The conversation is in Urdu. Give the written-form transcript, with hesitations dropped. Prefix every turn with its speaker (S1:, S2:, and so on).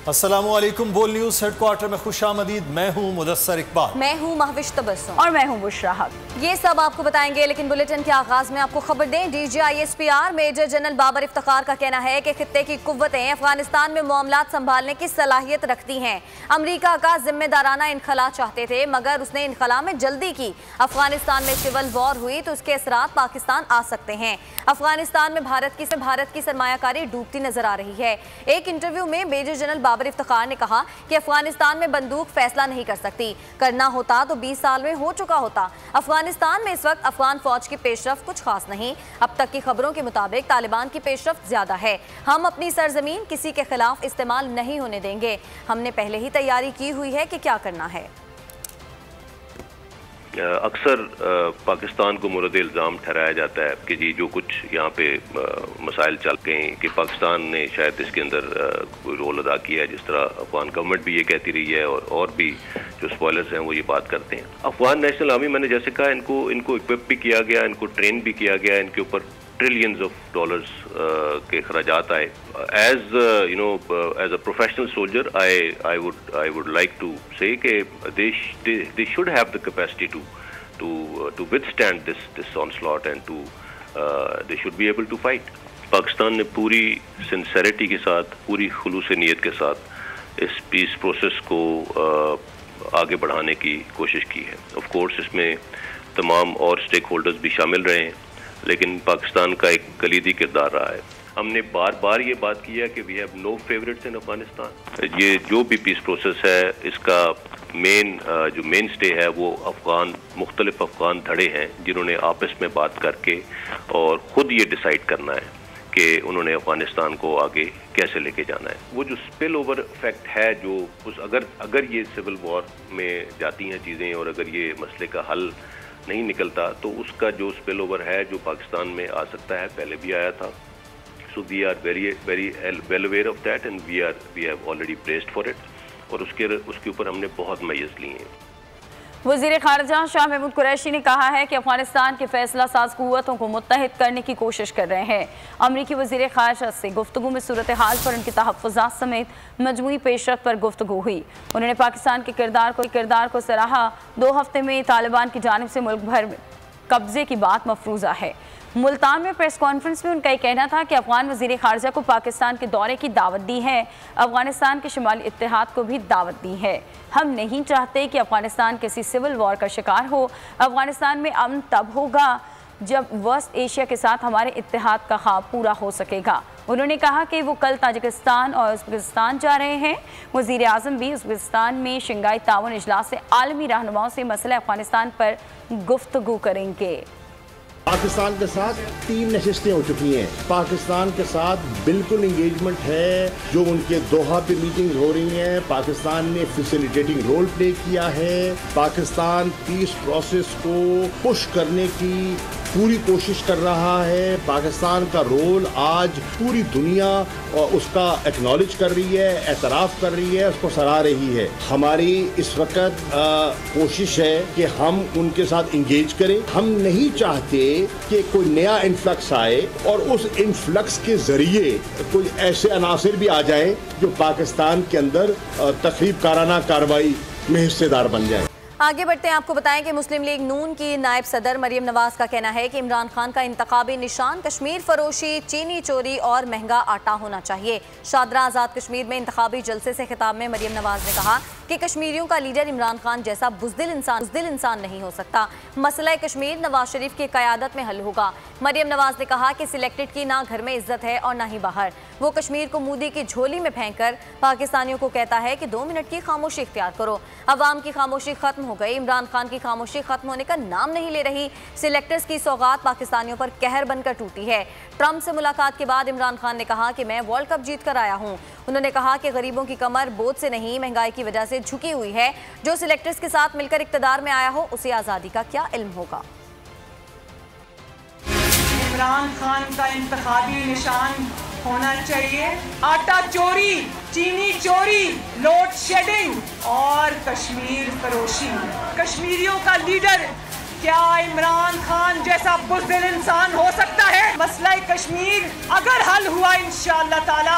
S1: السلام علیکم، بول نیوز ہیڈ کوارٹر میں خوش آمدید۔ میں ہوں مدثر اقبال،
S2: میں ہوں مہوش تبسم
S3: اور میں ہوں بشرا حق۔
S2: یہ سب آپ کو بتائیں گے، لیکن بلیٹن کے آغاز میں آپ کو خبر دیں۔ D G I S P R major general Babar Iftikhar کا کہنا ہے کہ خطے کی قوتیں افغانستان میں معاملات سنبھالنے کی صلاحیت رکھتی ہیں۔ امریکہ کا ذمہ دارانہ انخلا چاہتے تھے، مگر اس نے انخلا میں جلدی کی۔ افغانستان میں سول وار ہوئی تو اس کے اثرات پاکستان آ سکتے ہیں۔ افغانستان میں بھارت کی سرمایہ کاری ڈوبتی نظر آ رہی ہے۔ ایک انٹرویو میں میجر جنرل بابر افتخار نے کہا کہ افغانستان میں بندوق فیصلہ نہیں کر سکتی، کرنا ہوتا تو 20 سال میں ہو چکا ہوتا۔ افغانستان میں اس وقت افغان فوج کی پیش رفت کچھ خاص نہیں، اب تک کی خبروں کے مطابق طالبان کی پیش رفت زیادہ ہے۔ ہم اپنی سرزمین کسی کے خلاف استعمال نہیں ہونے دیں گے، ہم نے پہلے ہی تیاری کی ہوئی ہے کہ کیا کرنا ہے۔
S4: اکثر پاکستان کو مورد الزام ٹھہرایا جاتا ہے کہ جی جو کچھ یہاں پہ مسائل چل گئے ہیں کہ پاکستان نے شاید اس کے اندر کوئی رول ادا کیا ہے، جس طرح افغان گورنمنٹ بھی یہ کہتی رہی ہے اور بھی جو اسپوائلرز ہیں وہ یہ بات کرتے ہیں۔ افغان نیشنل آرمی، میں نے جیسے کہا، ان کو اکوپ بھی کیا گیا، ان کو ٹرین بھی کیا گیا، ان کے اوپر ٹریلینز آف ڈالرز کے اخراجات آئے۔ As a professional soldier I would like to say کہ they should have the capacity to withstand this onslaught and they should be able to fight۔ Pakistan نے پوری سنسیریٹی کے ساتھ، پوری خلوص نیت کے ساتھ اس پیس پروسیس کو آگے بڑھانے کی کوشش کی ہے۔ آف کورس اس میں تمام اور اسٹیک ہولڈرز بھی شامل رہے ہیں، لیکن پاکستان کا ایک کلیدی کردار رہا ہے۔ ہم نے بار بار یہ بات کی ہے کہ وی ہیو نو فیوریٹس ان افغانستان۔ یہ جو بھی پیس پروسیس ہے، اس کا مین سٹے ہے وہ مختلف افغان دھڑے ہیں، جنہوں نے آپس میں بات کر کے اور خود یہ ڈیسائیڈ کرنا ہے کہ انہوں نے افغانستان کو آگے کیسے لے کے جانا ہے۔ وہ جو اسپل اوور افیکٹ ہے، جو اگر یہ سول وار میں جاتی ہیں چیزیں اور اگر یہ مسئلے کا حل نہیں نکلتا، تو اس کا جو اسپل اوور ہے جو پاکستان میں آ سکتا ہے، پہلے بھی آیا تھا۔ So we are very well aware of that and we have already braced for it، اور اس کے اوپر ہم نے بہت میز لی ہیں۔
S3: وزیر خارجہ شاہ محمود قریشی نے کہا ہے کہ افغانستان کے فیصلہ ساز قوتوں کو متحد کرنے کی کوشش کر رہے ہیں۔ امریکی وزیر خارجہ سے گفتگو میں صورتحال پر ان کے تحفظات سمیت مجموعی پیش رفت پر گفتگو ہوئی۔ انہوں نے پاکستان کے کردار کو سراہا۔ 2 ہفتے میں طالبان کی جانب سے ملک بھر میں قبضے کی بات مفروضہ ہے۔ ملتان میں پریس کانفرنس میں ان کا یہ کہنا تھا کہ افغان وزیر خارجہ کو پاکستان کے دورے کی دعوت دی ہے، افغانستان کے شمالی اتحاد کو بھی دعوت دی ہے۔ ہم نہیں چاہتے کہ افغانستان کسی سول وار کا شکار ہو۔ افغانستان میں امن تب ہوگا جب وسط ایشیا کے ساتھ ہمارے اتحاد کا خواب پورا ہو سکے گا۔ انہوں نے کہا کہ وہ کل تاجکستان اور ازبکستان جا رہے ہیں۔ وزیر اعظم بھی ازبکستان میں شنگھائی تعاون اجلاس سے عالمی رہنماؤں سے مسئلہ افغانستان پر گفتگو کریں گے۔
S5: پاکستان کے ساتھ 3 نشستیں ہو چکی ہیں۔ پاکستان کے ساتھ بالکل انگیجمنٹ ہے، جو ان کے دوحہ پہ میٹنگز ہو رہی ہیں۔ پاکستان نے فیسیلیٹیٹنگ رول پلے کیا ہے۔ پاکستان پیس پروسیس کو پش کرنے کی پوری کوشش کر رہا ہے۔ پاکستان کا رول آج پوری دنیا اس کا ایکنالج کر رہی ہے، اعتراف کر رہی ہے، اس کو سراہ رہی ہے۔ ہماری اس وقت کوشش ہے کہ ہم ان کے ساتھ انگیج کریں۔ ہم نہیں چاہتے کہ کوئی نیا انفلکس آئے اور اس انفلکس کے ذریعے کوئی ایسے عناصر بھی آ جائیں جو پاکستان کے اندر تخریب کارانہ کارروائی میں حصے دار بن جائیں۔
S2: آگے بڑھتے ہیں، آپ کو بتائیں کہ مسلم لیگ نون کی نائب صدر مریم نواز کا کہنا ہے کہ عمران خان کا انتخابی نشان کشمیر فروشی، چینی چوری اور مہنگا آٹا ہونا چاہیے۔ شادرہ آزاد کشمیر میں انتخابی جلسے سے خطاب میں مریم نواز نے کہا کہ کشمیریوں کا لیڈر عمران خان جیسا بزدل انسان نہیں ہو سکتا۔ مسئلہ کشمیر نواز شریف کی قیادت میں حل ہوگا۔ مریم نواز نے کہا کہ سلیکٹڈ کی نہ گھر میں عزت ہے اور نہ ہی باہر۔ وہ کشمیر کو مودی کی جھولی میں پھینک کر پاکستانیوں کو کہتا ہے کہ 2 منٹ کی خاموشی اختیار کرو۔ عوام کی خاموشی ختم ہو گئی، عمران خان کی خاموشی ختم ہونے کا نام نہیں لے رہی۔ سلیکٹرز کی سوغات پاکستانیوں پر قہر بن کر ٹوٹی ہے۔ ٹرمپ سے ملاقات کے بعد عمران خان نے کہا کہ میں ورلڈ کپ جیت کر آیا ہوں۔ انہوں نے کہا کہ غریبوں کی کمر بوجھ سے نہیں، مہنگائی کی وجہ سے جھکی ہوئی ہے۔ جو سلیکٹرز کے ساتھ مل کر اقتدار میں آیا ہو، اسے آزادی کا کیا علم ہوگا۔
S6: عمران خان کا انتخابی نشان ہونا چاہیے آٹا چوری، چینی چوری، لوڈ شیڈنگ اور کشمیر فروشی۔ کشمیریوں کا لیڈر کیا عمران خان جیسا بزدل انسان ہو سکتا ہے؟ مسئلہ کشمیر اگر حل ہوا انشاءاللہ تعالی